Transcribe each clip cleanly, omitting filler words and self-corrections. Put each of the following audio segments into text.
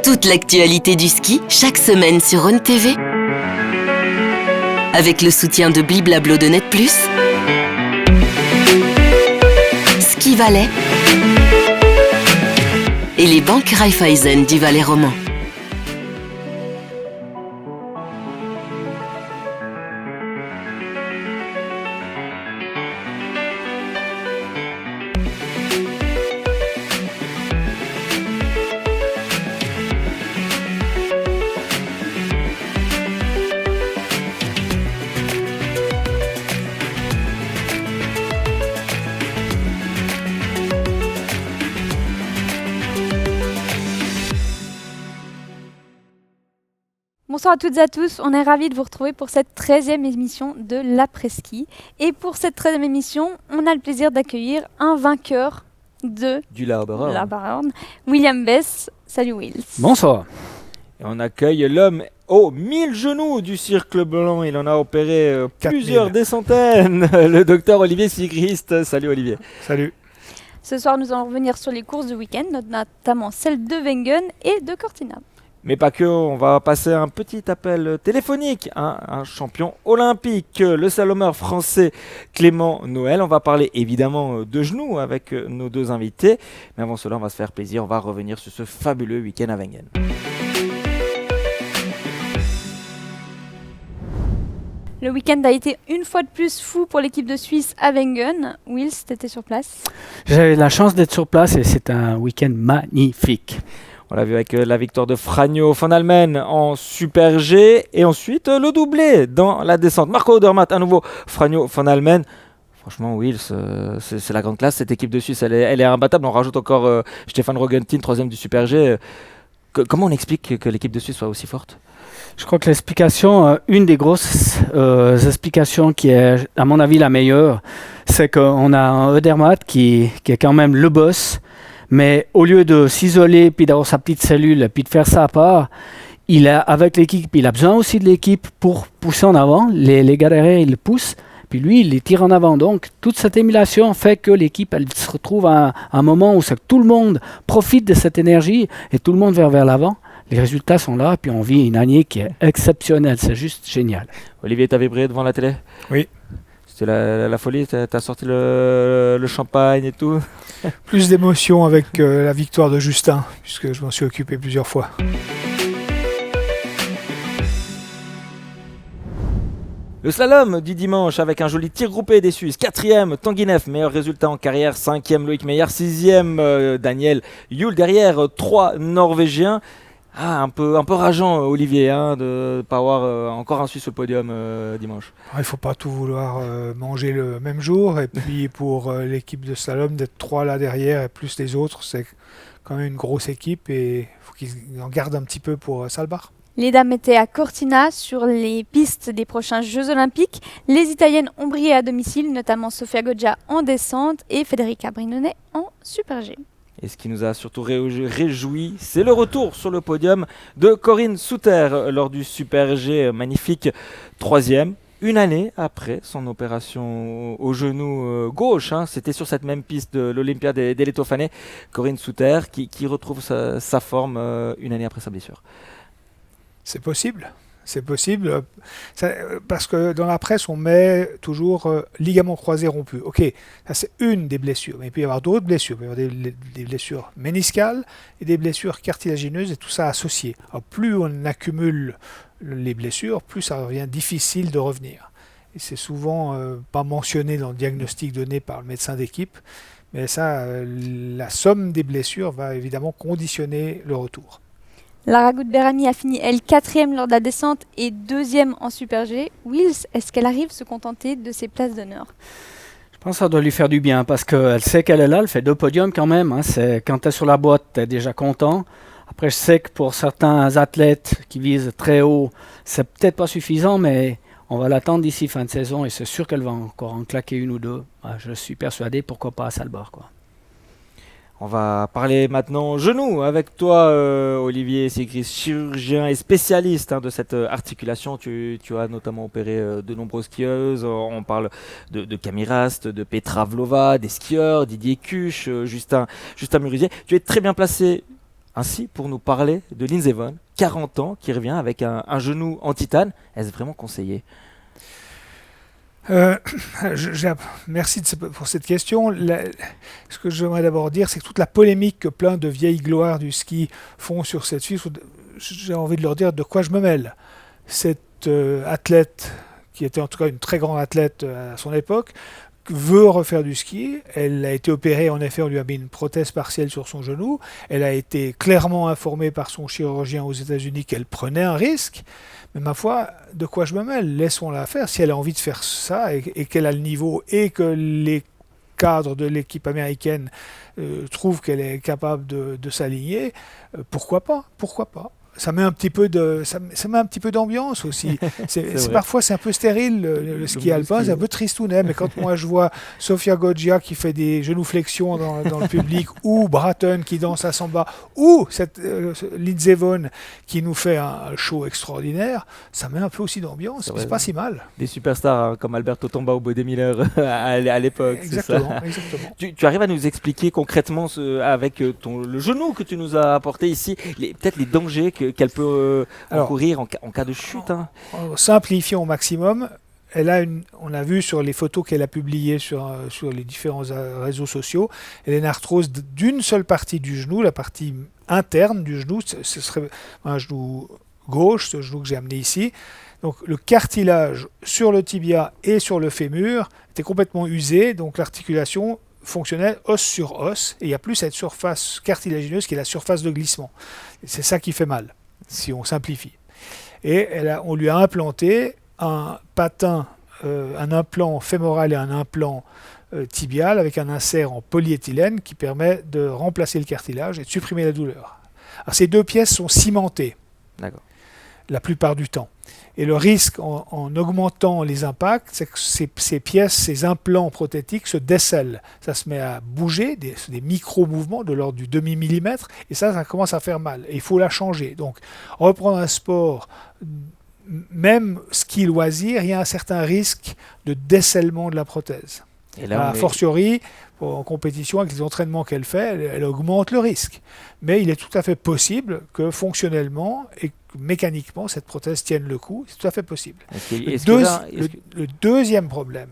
Toute l'actualité du ski, chaque semaine sur Rhône TV. Avec le soutien de Bliblablo de Net+, Ski Valais et les banques Raiffeisen du Valais roman. Bonsoir à toutes et à tous, on est ravis de vous retrouver pour cette 13e émission de l'après-ski. Et pour cette 13e émission, on a le plaisir d'accueillir un vainqueur du Labarorne, William Bess. Salut Wills. Bonsoir. Et on accueille l'homme aux 1000 genoux du Cercle Blanc. Il en a opéré plusieurs, des centaines. Le docteur Olivier Sigrist. Salut Olivier. Salut. Ce soir, nous allons revenir sur les courses du week-end, notamment celles de Wengen et de Cortina. Mais pas que, on va passer un petit appel téléphonique à un champion olympique, le slalomeur français Clément Noël. On va parler évidemment de genoux avec nos deux invités. Mais avant cela, on va se faire plaisir, on va revenir sur ce fabuleux week-end à Wengen. Le week-end a été une fois de plus fou pour l'équipe de Suisse à Wengen. Wills, t'étais sur place? J'avais la chance d'être sur place et c'est un week-end magnifique. On l'a vu avec la victoire de Franjo van Almen en Super G et ensuite le doublé dans la descente. Marco Odermatt à nouveau, Franjo van Almen. Franchement, Wills, c'est la grande classe. Cette équipe de Suisse, elle est imbattable. On rajoute encore Stefan Rogentin, 3e du Super G. Comment on explique que l'équipe de Suisse soit aussi forte ? Je crois que l'explication, une des grosses explications qui est, à mon avis, la meilleure, c'est qu'on a un Odermatt qui est quand même le boss. Mais au lieu de s'isoler, puis d'avoir sa petite cellule, puis de faire ça à part, avec l'équipe, il a besoin aussi de l'équipe pour pousser en avant. Les gars derrière, ils le poussent, puis lui, il les tire en avant. Donc, toute cette émulation fait que l'équipe, elle se retrouve à un moment où tout le monde profite de cette énergie et tout le monde vers l'avant. Les résultats sont là, puis on vit une année qui est exceptionnelle. C'est juste génial. Olivier, t'avais brillé devant la télé ? Oui. C'était la folie, t'as sorti le champagne et tout. Plus d'émotion avec la victoire de Justin, puisque je m'en suis occupé plusieurs fois. Le slalom du dimanche avec un joli tir groupé des Suisses. 4e, Tanguy Neff, meilleur résultat en carrière. 5e, Loïc Meyer. 6e, Daniel Yule. Derrière, 3 Norvégiens. Un peu rageant, Olivier, de ne pas avoir encore un Suisse sur le podium dimanche. Il ne faut pas tout vouloir manger le même jour. Et puis pour l'équipe de slalom, d'être 3 là derrière et plus les autres, c'est quand même une grosse équipe et il faut qu'ils en gardent un petit peu pour Salbar. Les dames étaient à Cortina sur les pistes des prochains Jeux Olympiques. Les Italiennes ont brillé à domicile, notamment Sofia Goggia en descente et Federica Brinone en Super G. Et ce qui nous a surtout réjoui, c'est le retour sur le podium de Corinne Suter lors du Super G magnifique 3e. Une année après son opération au genou gauche, c'était sur cette même piste de l'Olympia des Letofanais, Corinne Suter qui retrouve sa forme une année après sa blessure. C'est possible. C'est possible, parce que dans la presse, on met toujours ligament croisé rompu. Ok, ça c'est une des blessures, mais il peut y avoir d'autres blessures. Il peut y avoir des blessures méniscales et des blessures cartilagineuses, et tout ça associé. Alors, plus on accumule les blessures, plus ça devient difficile de revenir. Et c'est souvent pas mentionné dans le diagnostic donné par le médecin d'équipe, mais ça, la somme des blessures va évidemment conditionner le retour. Lara Gutberami a fini, elle, 4e lors de la descente et 2e en Super G. Wills, est-ce qu'elle arrive à se contenter de ses places d'honneur? Je pense que ça doit lui faire du bien parce qu'elle sait qu'elle est là, elle fait 2 podiums quand même. Quand tu es sur la boîte, tu es déjà content. Après, je sais que pour certains athlètes qui visent très haut, c'est peut-être pas suffisant, mais on va l'attendre d'ici fin de saison et c'est sûr qu'elle va encore en claquer une ou deux. Je suis persuadé, pourquoi pas à Salbar, quoi. On va parler maintenant genoux avec toi, Olivier Sigrist, chirurgien et spécialiste de cette articulation. Tu as notamment opéré de nombreuses skieuses. On parle de Camille Rast, de Petra Vlova, des skieurs, Didier Cuche, Justin Murisier. Tu es très bien placé ainsi pour nous parler de Lindsey Vonn, 40 ans, qui revient avec un genou en titane. Est-ce vraiment conseillé ? Merci pour cette question. Ce que j'aimerais d'abord dire, c'est que toute la polémique que plein de vieilles gloires du ski font sur cette fille, j'ai envie de leur dire de quoi je me mêle. Cette athlète, qui était en tout cas une très grande athlète à son époque, veut refaire du ski. Elle a été opérée, en effet, on lui a mis une prothèse partielle sur son genou. Elle a été clairement informée par son chirurgien aux États-Unis qu'elle prenait un risque. Mais ma foi, de quoi je me mêle ? Laissons-la faire. Si elle a envie de faire ça et qu'elle a le niveau et que les cadres de l'équipe américaine trouvent qu'elle est capable de s'aligner, pourquoi pas ? Ça met un petit peu d'ambiance aussi. Parfois c'est un peu stérile le ski alpin, c'est un peu tristounet, mais quand moi je vois Sofia Goggia qui fait des genuflexions dans le public, ou Bratton qui danse à samba, ou cette Lindsey Vonn qui nous fait un show extraordinaire, ça met un peu aussi d'ambiance, c'est pas si mal. Des superstars comme Alberto Tomba ou Bode Miller à l'époque. Exactement. Tu arrives à nous expliquer concrètement avec le genou que tu nous as apporté ici, peut-être les dangers qu'elle peut encourir en cas de chute. En simplifiant au maximum, on a vu sur les photos qu'elle a publiées sur les différents réseaux sociaux, elle a une arthrose d'une seule partie du genou, la partie interne du genou, ce serait un genou gauche, ce genou que j'ai amené ici. Donc le cartilage sur le tibia et sur le fémur était complètement usé, donc l'articulation fonctionnait os sur os, et il n'y a plus cette surface cartilagineuse qui est la surface de glissement. Et c'est ça qui fait mal, si on simplifie. Et on lui a implanté un patin, un implant fémoral et un implant tibial avec un insert en polyéthylène qui permet de remplacer le cartilage et de supprimer la douleur. Alors, ces deux pièces sont cimentées. D'accord. La plupart du temps. Et le risque en augmentant les impacts, c'est que ces pièces, ces implants prothétiques se décèlent. Ça se met à bouger, des micro-mouvements de l'ordre du demi-millimètre, et ça commence à faire mal. Et il faut la changer. Donc, reprendre un sport, même ski loisir, il y a un certain risque de décèlement de la prothèse. Et là, a fortiori, en compétition, avec les entraînements qu'elle fait, elle augmente le risque. Mais il est tout à fait possible que fonctionnellement et mécaniquement, cette prothèse tienne le coup. C'est tout à fait possible. Le deuxième problème,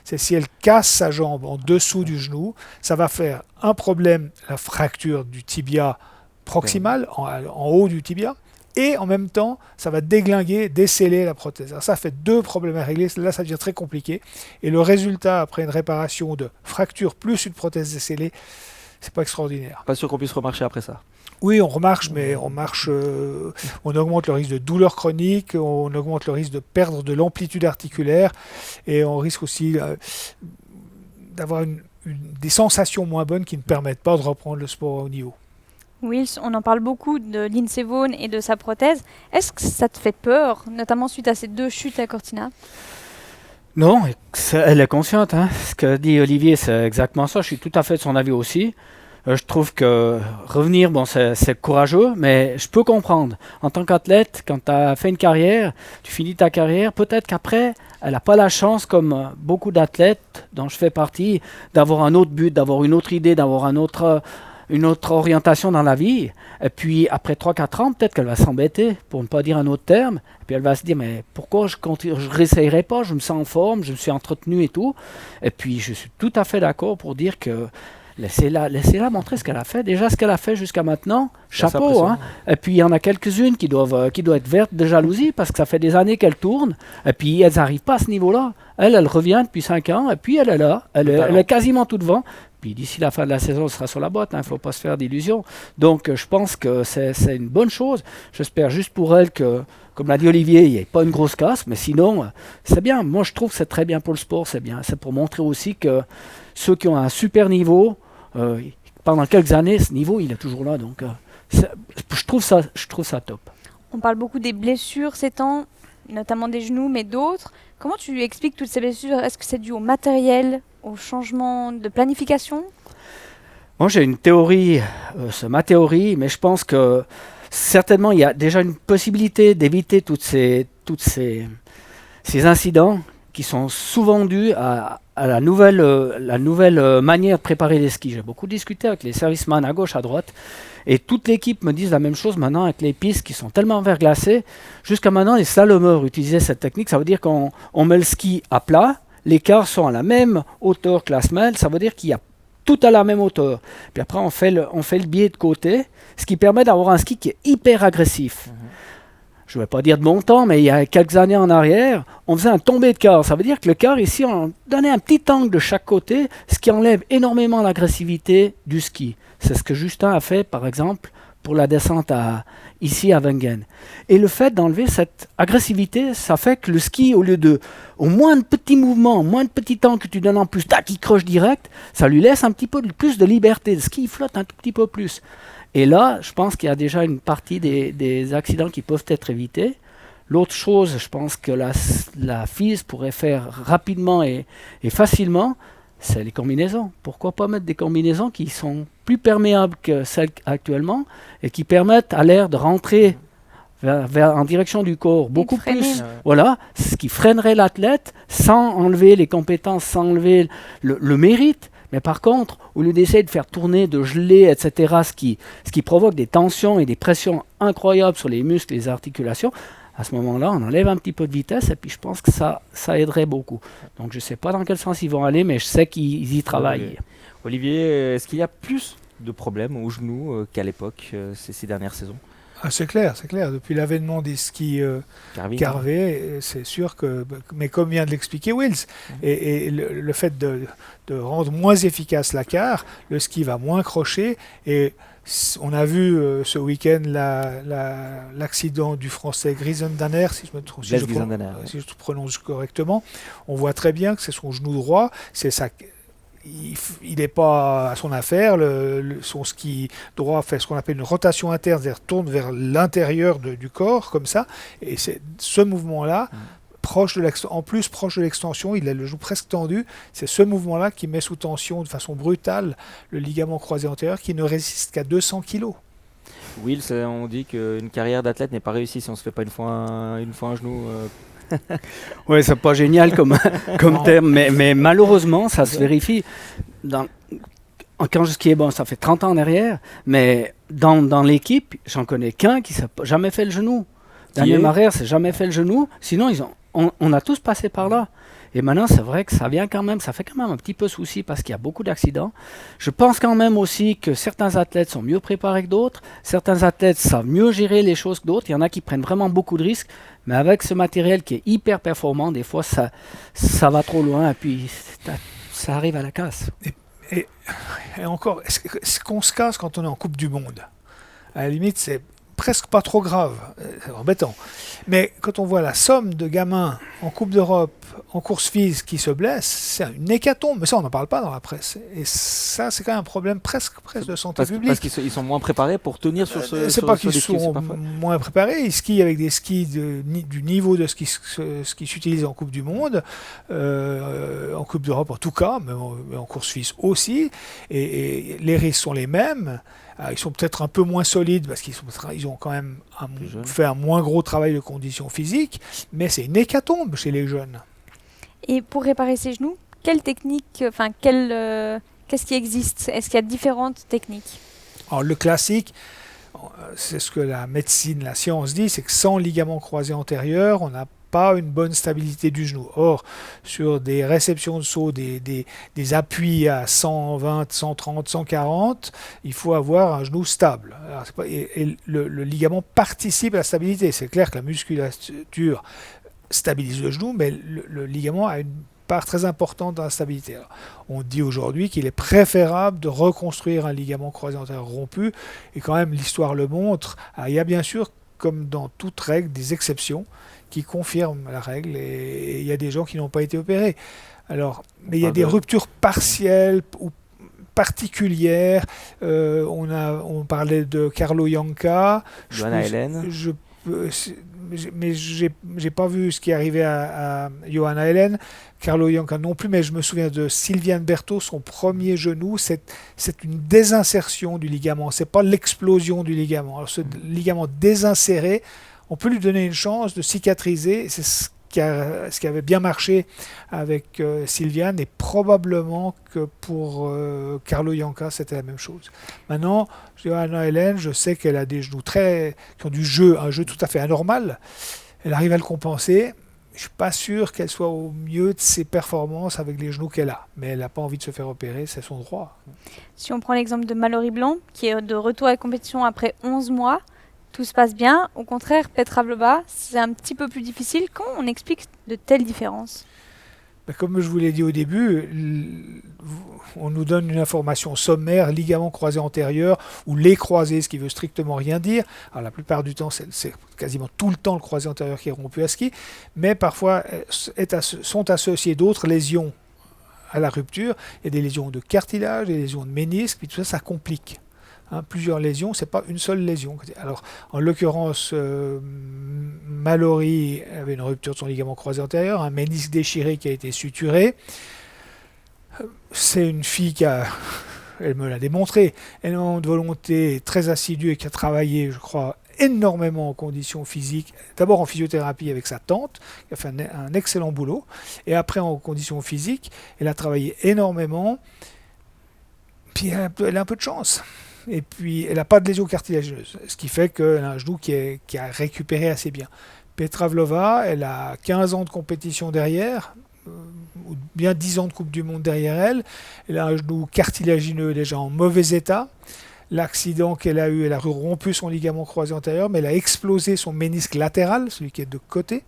c'est si elle casse sa jambe en dessous du genou, ça va faire un problème, la fracture du tibia proximal, en haut du tibia, et en même temps, ça va déglinguer, déceler la prothèse. Alors ça fait deux problèmes à régler. Là, ça devient très compliqué. Et le résultat, après une réparation de fracture plus une prothèse décellée, c'est pas extraordinaire. Pas sûr qu'on puisse remarcher après ça. Oui, on remarche, mais on augmente le risque de douleur chronique, on augmente le risque de perdre de l'amplitude articulaire, et on risque aussi d'avoir des sensations moins bonnes qui ne permettent pas de reprendre le sport au niveau. Wills, on en parle beaucoup de Lindsey Vonn et de sa prothèse. Est-ce que ça te fait peur, notamment suite à ces deux chutes à Cortina ? Non, elle est consciente. Ce que dit Olivier, c'est exactement ça. Je suis tout à fait de son avis aussi. Je trouve que revenir, c'est courageux, mais je peux comprendre. En tant qu'athlète, quand tu as fait une carrière, tu finis ta carrière, peut-être qu'après, elle n'a pas la chance, comme beaucoup d'athlètes dont je fais partie, d'avoir un autre but, d'avoir une autre idée, d'avoir une autre orientation dans la vie. Et puis, après 3-4 ans, peut-être qu'elle va s'embêter, pour ne pas dire un autre terme. Et puis, elle va se dire, mais pourquoi je ne réessayerai pas ? Je me sens en forme, je me suis entretenu et tout. Et puis, je suis tout à fait d'accord pour dire que laissez-la montrer ce qu'elle a fait. Déjà, ce qu'elle a fait jusqu'à maintenant, chapeau. Et puis, il y en a quelques-unes qui doivent être vertes de jalousie, parce que ça fait des années qu'elles tournent. Et puis, elles n'arrivent pas à ce niveau-là. Elle revient depuis 5 ans, et puis elle est là. Elle est quasiment tout devant. Puis d'ici la fin de la saison, elle sera sur la boîte, il ne faut pas se faire d'illusions. Donc je pense que c'est une bonne chose. J'espère juste pour elle que, comme l'a dit Olivier, il n'y ait pas une grosse casse, mais sinon, c'est bien. Moi, je trouve que c'est très bien pour le sport, c'est bien. C'est pour montrer aussi que ceux qui ont un super niveau, pendant quelques années, ce niveau, il est toujours là. Donc je trouve ça top. On parle beaucoup des blessures ces temps, notamment des genoux, mais d'autres. Comment tu expliques toutes ces blessures ? Est-ce que c'est dû au matériel, au changement de planification ? Moi, j'ai une théorie, c'est ma théorie, mais je pense que certainement, il y a déjà une possibilité d'éviter tous ces incidents qui sont souvent dus à la nouvelle manière de préparer les skis. J'ai beaucoup discuté avec les servicemen à gauche, à droite, et toute l'équipe me dit la même chose maintenant avec les pistes qui sont tellement verglacées. Jusqu'à maintenant, les slalomeurs utilisaient cette technique. Ça veut dire qu'on met le ski à plat, les cars sont à la même hauteur que la semelle, ça veut dire qu'il y a tout à la même hauteur. Puis après, on fait le biais de côté, ce qui permet d'avoir un ski qui est hyper agressif. Je ne vais pas dire de mon temps, mais il y a quelques années en arrière, on faisait un tombé de car. Ça veut dire que le car, ici, on donnait un petit angle de chaque côté, ce qui enlève énormément l'agressivité du ski. C'est ce que Justin a fait, par exemple, pour la descente ici à Wengen. Et le fait d'enlever cette agressivité, ça fait que le ski, au moins de petits mouvements, moins de petits temps que tu donnes en plus, tac, il croche direct, ça lui laisse un petit peu plus de liberté. Le ski, il flotte un tout petit peu plus. Et là, je pense qu'il y a déjà une partie des accidents qui peuvent être évités. L'autre chose, je pense que la FIS pourrait faire rapidement et facilement, c'est les combinaisons. Pourquoi pas mettre des combinaisons qui sont plus perméables que celles actuellement et qui permettent à l'air de rentrer en direction du corps beaucoup plus. Voilà, ce qui freinerait l'athlète sans enlever les compétences, sans enlever le mérite. Mais par contre, au lieu d'essayer de faire tourner, de geler, etc., ce qui provoque des tensions et des pressions incroyables sur les muscles et les articulations, à ce moment-là, on enlève un petit peu de vitesse et puis je pense que ça aiderait beaucoup. Donc je ne sais pas dans quel sens ils vont aller, mais je sais qu'ils y travaillent. Olivier, est-ce qu'il y a plus de problèmes aux genoux qu'à l'époque, ces dernières saisons ? C'est clair. Depuis l'avènement des skis Carvé, c'est sûr que... Mais comme vient de l'expliquer Wills, et le fait de rendre moins efficace la carre, le ski va moins crocher. Et on a vu ce week-end l'accident du Français Grisendaner, si je prononce correctement. On voit très bien que c'est son genou droit, c'est ça. Il n'est pas à son affaire, son ski droit fait ce qu'on appelle une rotation interne, c'est-à-dire tourne vers l'intérieur du corps, comme ça, et c'est ce mouvement-là, proche de l'extension, il a le genou presque tendu, c'est ce mouvement-là qui met sous tension de façon brutale le ligament croisé antérieur qui ne résiste qu'à 200 kg. Will, on dit qu'une carrière d'athlète n'est pas réussie si on ne se fait pas une fois un genou... Oui, c'est pas génial comme terme, mais malheureusement, ça se vérifie. Quand je skiais, ça fait 30 ans en arrière, mais dans l'équipe, j'en connais qu'un qui s'est jamais fait le genou. Daniel Marer s'est jamais fait le genou, sinon on a tous passé par là. Et maintenant, c'est vrai que ça fait quand même un petit peu souci parce qu'il y a beaucoup d'accidents. Je pense quand même aussi que certains athlètes sont mieux préparés que d'autres. Certains athlètes savent mieux gérer les choses que d'autres. Il y en a qui prennent vraiment beaucoup de risques. Mais avec ce matériel qui est hyper performant, des fois, ça va trop loin et puis ça arrive à la casse. Et encore, est-ce qu'on se casse quand on est en Coupe du Monde ? À la limite, c'est presque pas trop grave, c'est embêtant. Mais quand on voit la somme de gamins en Coupe d'Europe, en course FIS qui se blessent, c'est une hécatombe. Mais ça, on n'en parle pas dans la presse. Et ça, c'est quand même un problème presque de santé publique. Parce qu'ils sont moins préparés pour tenir sur ce... C'est pas qu'ils sont moins préparés. Ils skient avec des skis du niveau de ce qui s'utilise en Coupe du Monde, en Coupe d'Europe en tout cas, mais en course FIS aussi. Et les risques sont les mêmes. Ils sont peut-être un peu moins solides parce qu'ils ont quand même fait un moins gros travail de condition physique, mais c'est une hécatombe chez les jeunes. Et pour réparer ses genoux, quelle technique, qu'est-ce qui existe ? Est-ce qu'il y a différentes techniques ? Alors le classique, c'est ce que la médecine, la science dit, c'est que sans ligament croisé antérieur, on n'a pas une bonne stabilité du genou. Or, sur des réceptions de saut, des appuis à 120, 130, 140, il faut avoir un genou stable. Alors, le ligament participe à la stabilité. C'est clair que la musculature stabilise le genou, mais le ligament a une part très importante dans la stabilité. Alors, on dit aujourd'hui qu'il est préférable de reconstruire un ligament croisé antérieur rompu, et quand même l'histoire le montre. Alors, il y a bien sûr, comme dans toute règle, des exceptions qui confirment la règle, et il y a des gens qui n'ont pas été opérés. Alors, mais il y a des ruptures partielles ou particulières. On parlait de Carlo Janka. Johanna Helen. Mais j'ai pas vu ce qui est arrivé à Johanna Helen, Carlo Janka non plus, mais je me souviens de Sylviane Berthaud, son premier genou, c'est une désinsertion du ligament, c'est pas l'explosion du ligament. Alors ce ligament désinséré, on peut lui donner une chance de cicatriser, c'est ce ce qui avait bien marché avec Sylviane, et probablement que pour Carlo Ianca, c'était la même chose. Maintenant, Johanna Hélène, je sais qu'elle a des genoux qui ont un jeu tout à fait anormal. Elle arrive à le compenser. Je ne suis pas sûr qu'elle soit au mieux de ses performances avec les genoux qu'elle a. Mais elle n'a pas envie de se faire opérer, c'est son droit. Si on prend l'exemple de Mallory Blanc, qui est de retour à la compétition après 11 mois, tout se passe bien. Au contraire, Petra Vlhova, c'est un petit peu plus difficile. Comment on explique de telles différences ? Comme je vous l'ai dit au début, on nous donne une information sommaire, ligament croisé antérieur, ou les croisés, ce qui veut strictement rien dire. Alors la plupart du temps, c'est quasiment tout le temps le croisé antérieur qui est rompu à ski, mais parfois sont associées d'autres lésions à la rupture. Il y a des lésions de cartilage, des lésions de ménisque, puis tout ça, ça complique. Plusieurs lésions, c'est pas une seule lésion. Alors, en l'occurrence, Mallory avait une rupture de son ligament croisé antérieur, un ménisque déchiré qui a été suturé. C'est une fille elle me l'a démontré, énormément de volonté, très assidue, et qui a travaillé, je crois, énormément en conditions physiques. D'abord en physiothérapie avec sa tante, qui a fait un excellent boulot, et après en conditions physiques, elle a travaillé énormément. Puis elle a un peu de chance. Et puis, elle n'a pas de lésion cartilagineuse, ce qui fait qu'elle a un genou qui a récupéré assez bien. Petra Vlhova, elle a 15 ans de compétition derrière, ou bien 10 ans de Coupe du Monde derrière elle. Elle a un genou cartilagineux déjà en mauvais état. L'accident qu'elle a eu, elle a rompu son ligament croisé antérieur, mais elle a explosé son ménisque latéral, celui qui est de côté.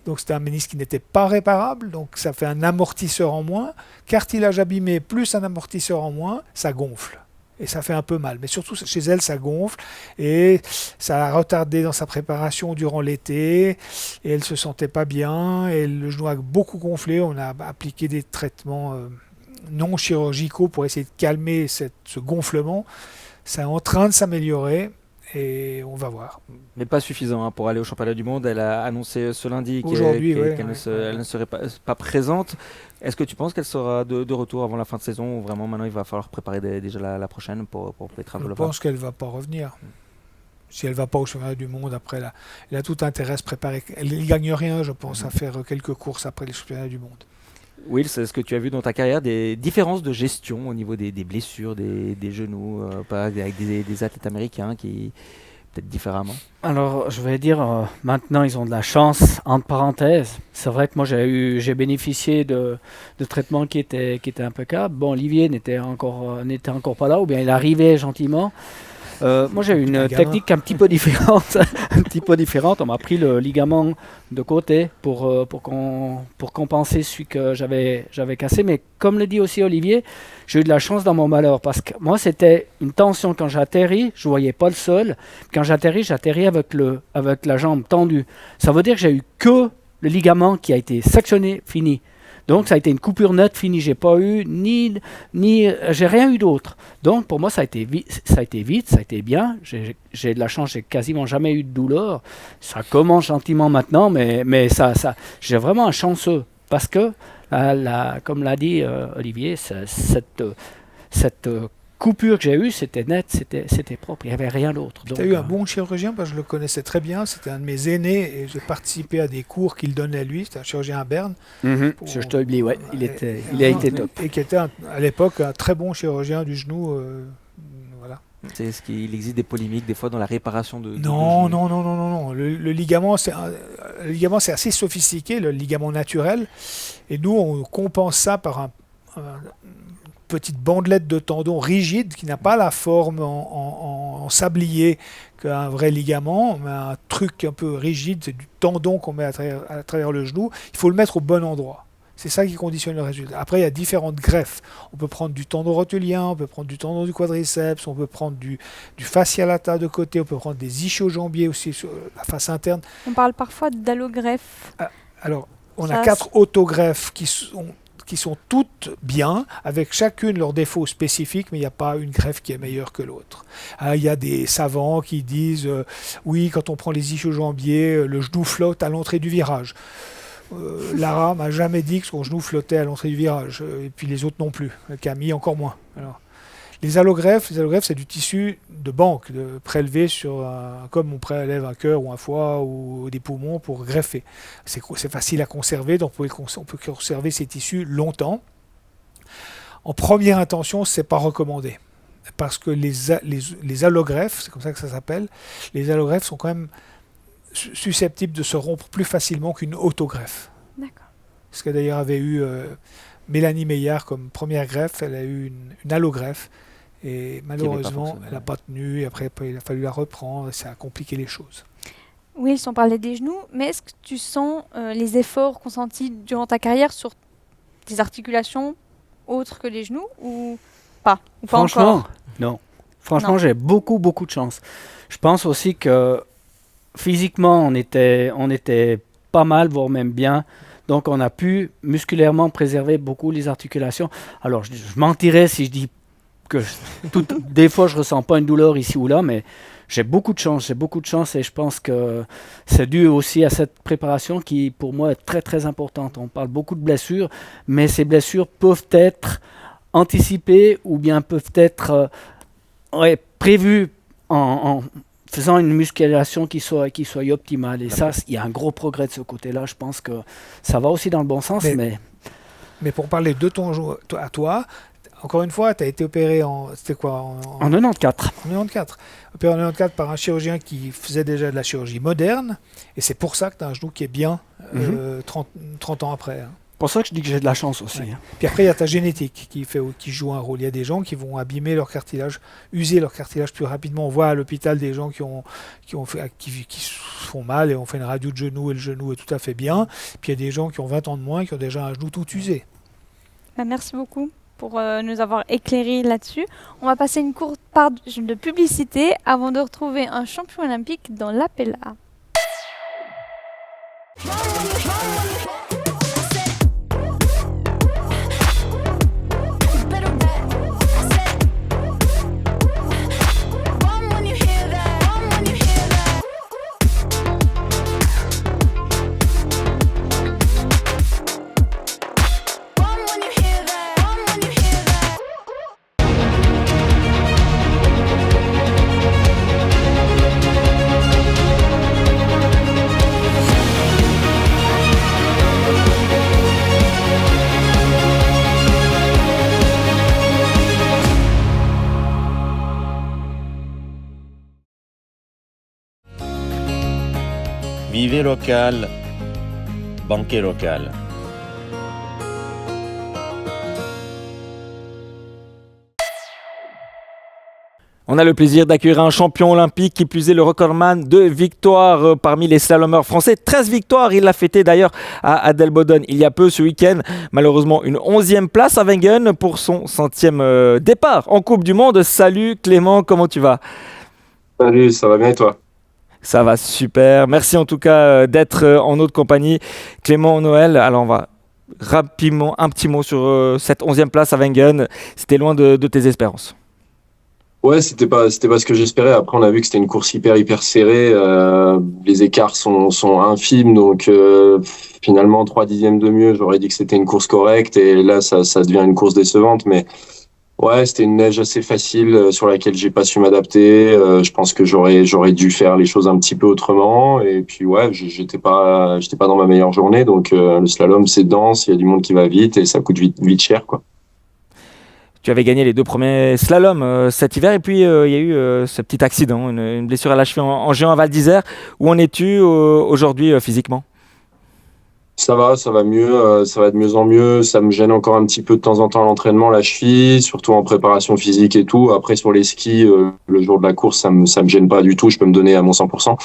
Donc c'était un ménisque qui n'était pas réparable, donc ça fait un amortisseur en moins. Cartilage abîmé plus un amortisseur en moins, ça gonfle. Et ça fait un peu mal, mais surtout chez elle ça gonfle et ça a retardé dans sa préparation durant l'été et elle se sentait pas bien et le genou a beaucoup gonflé. On a appliqué des traitements non chirurgicaux pour essayer de calmer ce gonflement. C'est en train de s'améliorer et on va voir. Mais pas suffisant pour aller au championnat du monde. Elle a annoncé ce lundi qu'elle ne serait pas présente. Est-ce que tu penses qu'elle sera de retour avant la fin de saison ou vraiment maintenant il va falloir préparer déjà la prochaine pour Petra Vlhova ? Je pense qu'elle ne va pas revenir. Si elle ne va pas au championnat du monde, après, elle a tout intérêt à se préparer. Elle ne gagne rien, je pense, à faire quelques courses après les championnats du monde. Will, est-ce que tu as vu dans ta carrière des différences de gestion au niveau des blessures, des genoux, avec des athlètes américains qui peut-être différemment ? Alors, je vais dire, maintenant, ils ont de la chance, entre parenthèses. C'est vrai que moi, j'ai bénéficié de traitements qui étaient impeccables. Bon, Olivier n'était encore pas là, ou bien il arrivait gentiment. Moi, j'ai eu une technique un petit peu différente. On m'a pris le ligament de côté pour compenser celui que j'avais cassé. Mais comme le dit aussi Olivier, j'ai eu de la chance dans mon malheur parce que moi, c'était une tension quand j'atterris. Je ne voyais pas le sol. Quand j'atterris avec la jambe tendue. Ça veut dire que j'ai eu que le ligament qui a été sectionné, fini. Donc, ça a été une coupure nette finie. J'ai pas eu j'ai rien eu d'autre. Donc, pour moi, ça a été vite, ça a été bien. J'ai de la chance, j'ai quasiment jamais eu de douleur. Ça commence gentiment maintenant, mais ça, j'ai vraiment un chanceux parce que, comme l'a dit Olivier, cette coupure que j'ai eue, c'était net, c'était propre, il n'y avait rien d'autre. Tu as eu un bon chirurgien, parce que je le connaissais très bien, c'était un de mes aînés, et j'ai participé à des cours qu'il donnait lui, c'était un chirurgien à Berne. Je te l'oublie, ouais, il a été top. Et qui était à l'époque un très bon chirurgien du genou. Voilà. C'est ce qu'il existe des polémiques des fois dans la réparation de Non. Le ligament, c'est assez sophistiqué, le ligament naturel, et nous on compense ça par un petite bandelette de tendon rigide qui n'a pas la forme en sablier qu'un vrai ligament, mais un truc un peu rigide, c'est du tendon qu'on met à travers le genou. Il faut le mettre au bon endroit. C'est ça qui conditionne le résultat. Après, il y a différentes greffes. On peut prendre du tendon rotulien, on peut prendre du tendon du quadriceps, on peut prendre du fascia lata de côté, on peut prendre des ischio-jambiers aussi sur la face interne. On parle parfois d'allogreffe. Alors, on a 4 autogreffes qui sont toutes bien, avec chacune leurs défauts spécifiques, mais il n'y a pas une greffe qui est meilleure que l'autre. Il y a des savants qui disent oui, quand on prend les ischio-jambiers, le genou flotte à l'entrée du virage. Lara m'a jamais dit que son genou flottait à l'entrée du virage, et puis les autres non plus. Camille encore moins. Alors, Les allogreffes, c'est du tissu de banque, prélevé comme on prélève un cœur ou un foie ou des poumons pour greffer. C'est facile à conserver, donc on peut conserver ces tissus longtemps. En première intention, c'est pas recommandé. Parce que les allogreffes, c'est comme ça que ça s'appelle, les allogreffes sont quand même susceptibles de se rompre plus facilement qu'une autogreffe. D'accord. Ce que d'ailleurs avait eu Mélanie Meillard comme première greffe, elle a eu une allogreffe et malheureusement elle n'a pas tenu, et après il a fallu la reprendre et ça a compliqué les choses. Oui, on parlait des genoux, mais est-ce que tu sens les efforts consentis durant ta carrière sur tes articulations autres que les genoux ou pas Franchement, encore non. Franchement, j'ai beaucoup de chance. Je pense aussi que physiquement, on était pas mal, voire même bien. Donc, on a pu musculairement préserver beaucoup les articulations. Alors, je mentirais si je dis que des fois, je ressens pas une douleur ici ou là, mais j'ai beaucoup de chance et je pense que c'est dû aussi à cette préparation qui, pour moi, est très, très importante. On parle beaucoup de blessures, mais ces blessures peuvent être anticipées ou bien peuvent être prévues en faisant une musculation qui soit optimale. Et ça, il y a un gros progrès de ce côté-là. Je pense que ça va aussi dans le bon sens. Mais pour parler de ton jeu à toi, encore une fois, tu as été opéré en 94. En 94. Opéré en 94 par un chirurgien qui faisait déjà de la chirurgie moderne. Et c'est pour ça que tu as un genou qui est bien 30 ans après. Hein. C'est pour ça que je dis que j'ai de la chance aussi. Ouais. Puis après, il y a ta génétique qui joue un rôle. Il y a des gens qui vont abîmer leur cartilage, user leur cartilage plus rapidement. On voit à l'hôpital des gens qui se font mal et on fait une radio de genou et le genou est tout à fait bien. Puis il y a des gens qui ont 20 ans de moins qui ont déjà un genou tout usé. Merci beaucoup pour nous avoir éclairé là-dessus. On va passer une courte part de publicité avant de retrouver un champion olympique dans l'APELA. Vivez local, banquet local. On a le plaisir d'accueillir un champion olympique, qui plus est le recordman de victoires parmi les slalomeurs français. 13 victoires, il l'a fêté d'ailleurs à Adelboden il y a peu ce week-end. Malheureusement, une 11e place à Wengen pour son 100e départ en Coupe du Monde. Salut Clément, comment tu vas ? Salut, ça va bien et toi ? Ça va super. Merci en tout cas d'être en notre compagnie. Clément Noël, alors on va rapidement un petit mot sur cette 11e place à Wengen. C'était loin de tes espérances. Ouais, c'était pas ce que j'espérais. Après, on a vu que c'était une course hyper serrée. Les écarts sont infimes, donc finalement 3/10 de mieux. J'aurais dit que c'était une course correcte, et là ça devient une course décevante. Mais ouais, c'était une neige assez facile sur laquelle j'ai pas su m'adapter. Je pense que j'aurais dû faire les choses un petit peu autrement. Et puis ouais, j'étais pas dans ma meilleure journée. Donc le slalom c'est dense, il y a du monde qui va vite et ça coûte vite cher quoi. Tu avais gagné les 2 premiers slaloms cet hiver, et puis il y a eu ce petit accident, une blessure à la cheville en géant à Val d'Isère. Où en es-tu aujourd'hui physiquement ? Ça va mieux, ça va de mieux en mieux. Ça me gêne encore un petit peu de temps en temps à l'entraînement, la cheville, surtout en préparation physique et tout. Après sur les skis, le jour de la course, ça me gêne pas du tout. Je peux me donner à mon 100%.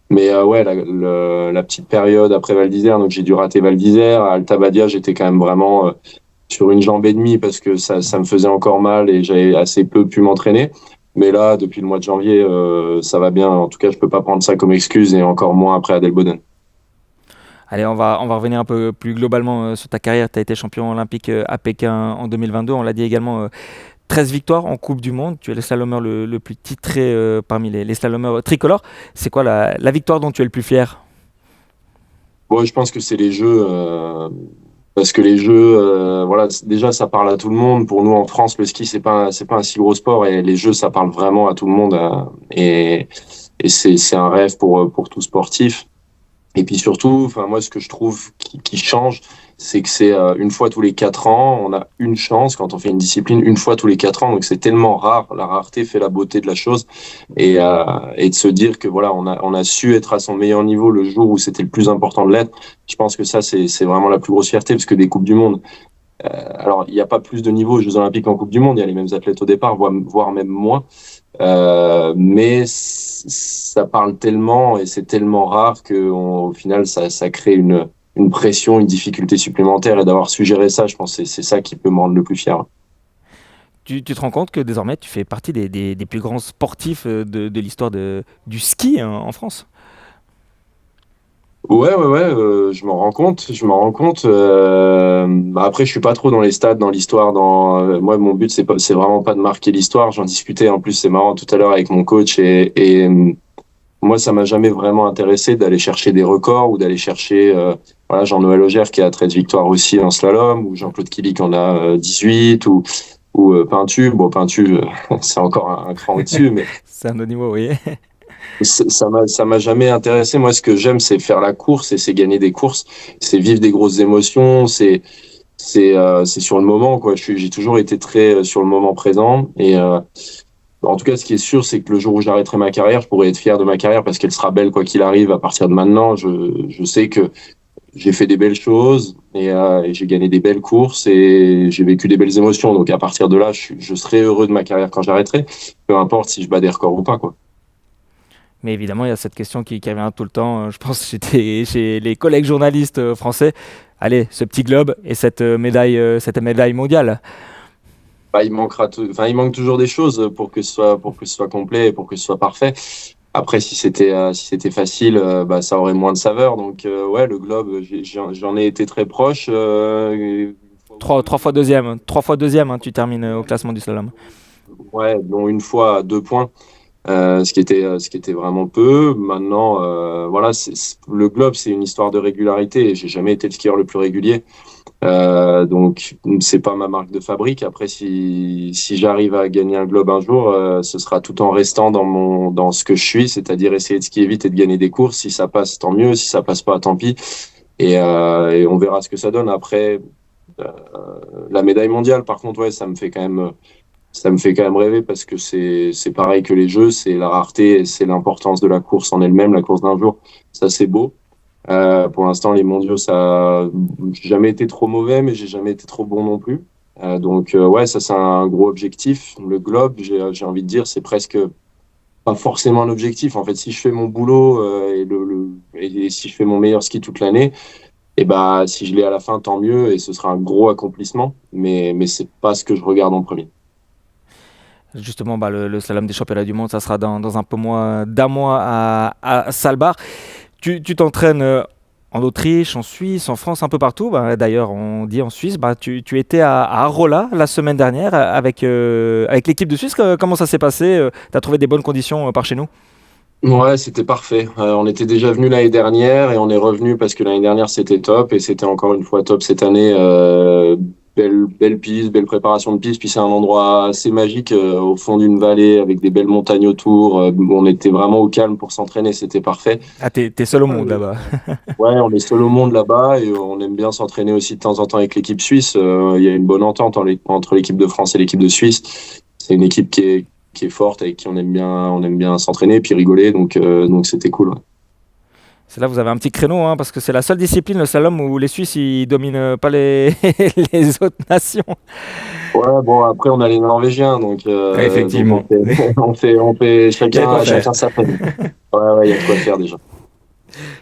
Mais ouais, la petite période après Val d'Isère, donc j'ai dû rater Val d'Isère. À Alta Badia, j'étais quand même vraiment sur une jambe et demie parce que ça me faisait encore mal et j'avais assez peu pu m'entraîner. Mais là, depuis le mois de janvier, ça va bien. En tout cas, je peux pas prendre ça comme excuse, et encore moins après Adelboden. Allez, on va revenir un peu plus globalement sur ta carrière. Tu as été champion olympique à Pékin en 2022. On l'a dit également, 13 victoires en Coupe du Monde. Tu es le slalomeur le plus titré parmi les slalomeurs tricolores. C'est quoi la victoire dont tu es le plus fier ? Bon, je pense que c'est les Jeux. parce que les jeux, voilà, déjà ça parle à tout le monde. Pour nous en France, le ski c'est pas un si gros sport, et les jeux ça parle vraiment à tout le monde, et c'est un rêve pour tout sportif. Et puis surtout, enfin moi ce que je trouve qui change, c'est que c'est une fois tous les 4 ans, on a une chance quand on fait une discipline, une fois tous les 4 ans, donc c'est tellement rare. La rareté fait la beauté de la chose, et de se dire que voilà, on a su être à son meilleur niveau le jour où c'était le plus important de l'être. Je pense que ça c'est vraiment la plus grosse fierté, parce que des coupes du monde, alors il n'y a pas plus de niveau aux Jeux Olympiques qu'en Coupe du Monde, il y a les mêmes athlètes au départ, voire même moins. Mais ça parle tellement et c'est tellement rare que au final ça crée une pression, une difficulté supplémentaire, et d'avoir su gérer ça, je pense que c'est ça qui peut me rendre le plus fier. Tu te rends compte que désormais tu fais partie des plus grands sportifs de l'histoire du ski en France? Ouais, je m'en rends compte. Après, je suis pas trop dans les stats, dans l'histoire. Moi, mon but, c'est vraiment pas de marquer l'histoire. J'en discutais, en plus, c'est marrant, tout à l'heure avec mon coach, et moi, ça m'a jamais vraiment intéressé d'aller chercher des records ou d'aller chercher, voilà, Jean-Noël Augère qui a 13 victoires aussi en slalom, ou Jean-Claude Killy qui en a 18, ou Peintu. Bon, Peintu, c'est encore un cran au-dessus, mais c'est un autre niveau, oui. Ça m'a jamais intéressé. Moi, ce que j'aime, c'est faire la course, et c'est gagner des courses, c'est vivre des grosses émotions, c'est sur le moment, quoi. J'ai toujours été très sur le moment présent, et en tout cas, ce qui est sûr, c'est que le jour où j'arrêterai ma carrière, je pourrai être fier de ma carrière, parce qu'elle sera belle quoi qu'il arrive. À partir de maintenant, je sais que j'ai fait des belles choses, et j'ai gagné des belles courses, et j'ai vécu des belles émotions. Donc à partir de là, je serai heureux de ma carrière quand j'arrêterai, peu importe si je bats des records ou pas, quoi. Mais évidemment, il y a cette question qui revient tout le temps, je pense, chez les collègues journalistes français. Allez, ce petit globe et cette médaille mondiale. Bah, il manque toujours des choses pour que ce soit complet et pour que ce soit parfait. Après, si c'était facile, ça aurait moins de saveur. Donc, ouais, le globe, j'en ai été très proche. Trois fois deuxième. 3 fois deuxième, hein, tu termines au classement du slalom. Ouais, dont une fois à 2 points. Ce qui était vraiment peu. Maintenant, voilà, le globe, c'est une histoire de régularité, et j'ai jamais été le skieur le plus régulier. Donc, c'est pas ma marque de fabrique. Après, si j'arrive à gagner un globe un jour, ce sera tout en restant dans ce que je suis, c'est-à-dire essayer de skier vite et de gagner des courses. Si ça passe, tant mieux. Si ça passe pas, tant pis. Et on verra ce que ça donne. Après, la médaille mondiale, par contre, ouais, ça me fait quand même rêver, parce que c'est pareil que les jeux, c'est la rareté et c'est l'importance de la course en elle-même, la course d'un jour. Ça, c'est beau. Pour l'instant, les mondiaux, j'ai jamais été trop mauvais, mais j'ai jamais été trop bon non plus. Donc, ouais, ça, c'est un gros objectif. Le globe, j'ai envie de dire, c'est presque pas forcément un objectif. En fait, si je fais mon boulot, et si je fais mon meilleur ski toute l'année, et si je l'ai à la fin, tant mieux, et ce sera un gros accomplissement. Mais c'est pas ce que je regarde en premier. Justement, le slalom des championnats du monde, ça sera dans un peu moins d'un mois à Saalbach. Tu t'entraînes en Autriche, en Suisse, en France, un peu partout. D'ailleurs, on dit en Suisse. Tu étais à Arola la semaine dernière avec l'équipe de Suisse. Comment ça s'est passé? Tu as trouvé des bonnes conditions par chez nous? Ouais, c'était parfait. On était déjà venu l'année dernière, et on est revenu parce que l'année dernière c'était top, et c'était encore une fois top cette année. Belle piste, belle préparation de piste, puis c'est un endroit assez magique, au fond d'une vallée avec des belles montagnes autour. On était vraiment au calme pour s'entraîner, c'était parfait. Ah, t'es seul au monde là-bas. Ouais, on est seul au monde là-bas, et on aime bien s'entraîner aussi de temps en temps avec l'équipe suisse. Il y a une bonne entente entre l'équipe de France et l'équipe de Suisse. C'est une équipe qui est forte, avec qui on aime bien s'entraîner et puis rigoler, donc c'était cool. Ouais. C'est là vous avez un petit créneau, hein, parce que c'est la seule discipline, le slalom, où les Suisses ils dominent pas les autres nations. Ouais, bon, après on a les Norvégiens, donc effectivement. Donc on fait chacun sa famille. Ouais, il y a de quoi faire déjà.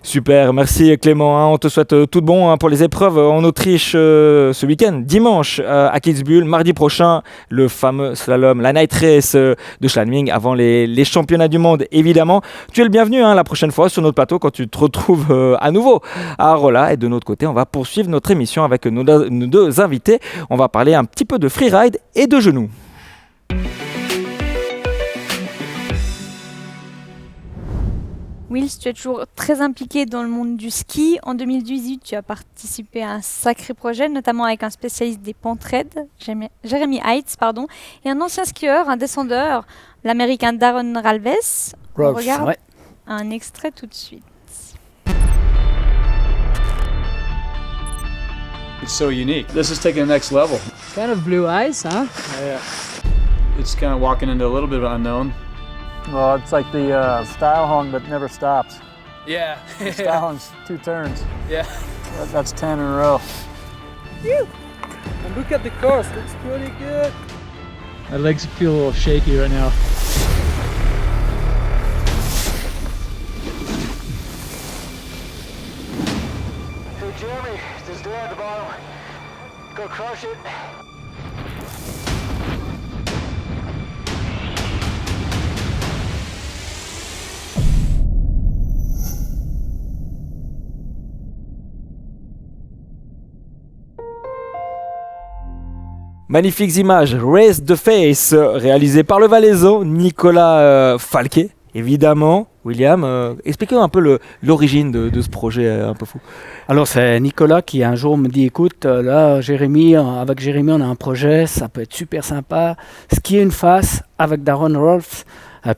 Super, merci Clément, hein, on te souhaite tout de bon, hein, pour les épreuves en Autriche ce week-end, dimanche à Kitzbühel, mardi prochain le fameux slalom, la night race de Schladming avant les championnats du monde évidemment. Tu es le bienvenu, hein, la prochaine fois sur notre plateau quand tu te retrouves à nouveau à Arola. Et de notre côté, on va poursuivre notre émission avec nos deux invités. On va parler un petit peu de freeride et de genoux. Wills, tu es toujours très impliqué dans le monde du ski. En 2018, tu as participé à un sacré projet, notamment avec un spécialiste des pentes raides, Jeremy Heitz, et un ancien skieur, un descendeur, l'américain Darren Ralves. On regarde un extrait tout de suite. It's so unique. This is taking the next level. Kind of blue eyes, huh? Yeah. It's kind of walking into a little bit of unknown. Well, it's like the style hung that never stops. Yeah. The style hung's 2 turns. Yeah. That's 10 in a row. Whew. And look at the course, it's pretty good. My legs feel a little shaky right now. Hey Jeremy, there's there at the bottom. Go crush it. Magnifiques images, Raise the Face, réalisé par le Valaisan Nicolas Falquet, évidemment. William, expliquez-nous un peu l'origine de ce projet un peu fou. Alors c'est Nicolas qui un jour me dit, écoute, là avec Jérémy on a un projet, ça peut être super sympa, skier une face avec Darren Rolfs.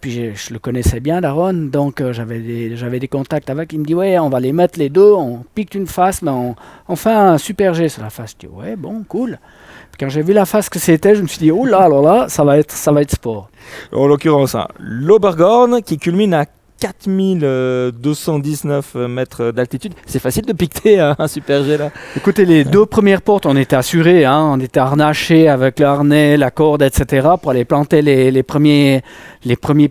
Puis je le connaissais bien, Darren, donc j'avais des contacts avec. Il me dit, ouais, on va les mettre les deux, on pique une face, mais on fait un super G sur la face. Je dis, ouais, bon, cool. Puis quand j'ai vu la face que c'était, je me suis dit, oh là, alors là, ça va être sport. En l'occurrence, l'Obergorn qui culmine à 4219 mètres d'altitude. C'est facile de piquer un super G là. Écoutez, les 2 premières portes, on était assurés, on était harnachés avec le harnais, la corde, etc. pour aller planter les premiers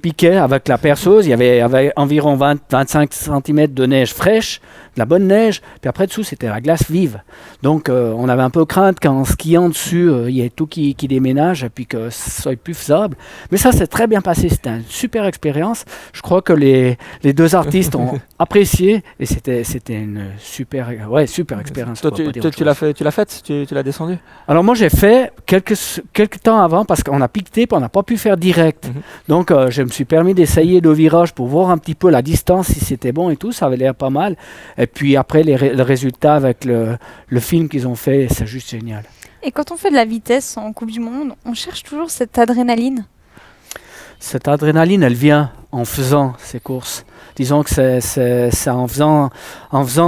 piquets avec la perceuse. Il y avait environ 20-25 cm de neige fraîche, de la bonne neige, puis après dessous c'était la glace vive. Donc on avait un peu crainte qu'en skiant dessus, il y ait tout qui déménage et puis que ce soit plus faisable. Mais ça s'est très bien passé, c'était une super expérience. Je crois que les 2 artistes ont apprécié et c'était une super expérience. Toi, tu l'as faite, tu l'as descendu. Alors moi j'ai fait quelques temps avant parce qu'on a piqueté puis on n'a pas pu faire direct. Donc je me suis permis d'essayer 2 virages pour voir un petit peu la distance si c'était bon et tout, ça avait l'air pas mal. Et puis après le résultat avec le film qu'ils ont fait, c'est juste génial. Et quand on fait de la vitesse en Coupe du Monde, on cherche toujours cette adrénaline. Cette adrénaline, elle vient en faisant ces courses. Disons que c'est en faisant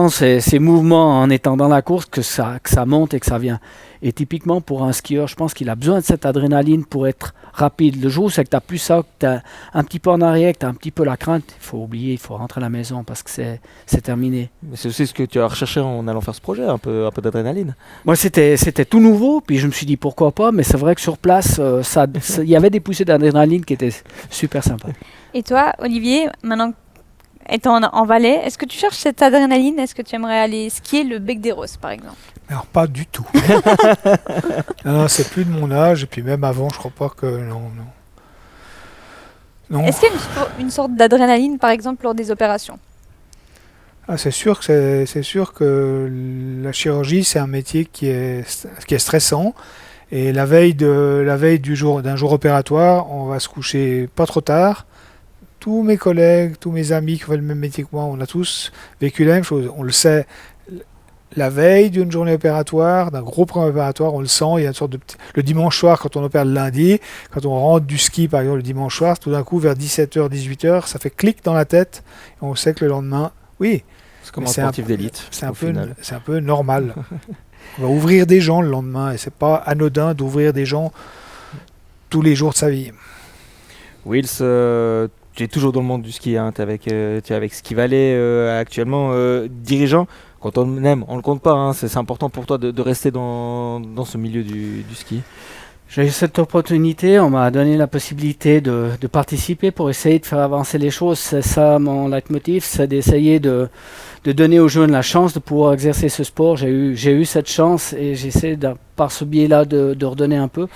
ces mouvements, en étant dans la course, que ça monte et que ça vient. Et typiquement, pour un skieur, je pense qu'il a besoin de cette adrénaline pour être rapide. Le jour où c'est que tu n'as plus ça, que tu as un petit peu en arrière, que tu as un petit peu la crainte, il faut oublier, il faut rentrer à la maison parce que c'est terminé. Mais c'est aussi ce que tu as recherché en allant faire ce projet, un peu d'adrénaline. Moi, c'était tout nouveau, puis je me suis dit pourquoi pas, mais c'est vrai que sur place, il y avait des poussées d'adrénaline qui étaient super sympas. Et toi, Olivier, maintenant étant en Valais, est-ce que tu cherches cette adrénaline? Est-ce que tu aimerais aller skier le Bec des Roses, par exemple? Alors, pas du tout. Non, c'est plus de mon âge, et puis même avant, je crois pas que... Non. Est-ce qu'il y a une sorte d'adrénaline, par exemple, lors des opérations? C'est sûr que la chirurgie, c'est un métier qui est stressant. Et la veille d'un jour opératoire, on va se coucher pas trop tard. Tous mes collègues, tous mes amis qui font le même métier que moi, on a tous vécu la même chose. On le sait, la veille d'une journée opératoire, d'un gros programme opératoire, on le sent. Il y a une sorte de le dimanche soir, quand on opère le lundi, quand on rentre du ski, par exemple, le dimanche soir, tout d'un coup, vers 17h, 18h, ça fait clic dans la tête. Et on sait que le lendemain, oui. C'est comme un sportif d'élite. C'est un peu normal. On va ouvrir des gens le lendemain, et c'est pas anodin d'ouvrir des gens tous les jours de sa vie. Wills, tu es toujours dans le monde du ski, tu es avec Ski Valais actuellement, dirigeant. Quand on aime, on ne le compte pas, c'est important pour toi de rester dans ce milieu du ski. J'ai eu cette opportunité, on m'a donné la possibilité de participer pour essayer de faire avancer les choses. C'est ça mon leitmotiv, c'est d'essayer de donner aux jeunes la chance de pouvoir exercer ce sport. J'ai eu cette chance et j'essaie par ce biais-là de redonner un peu.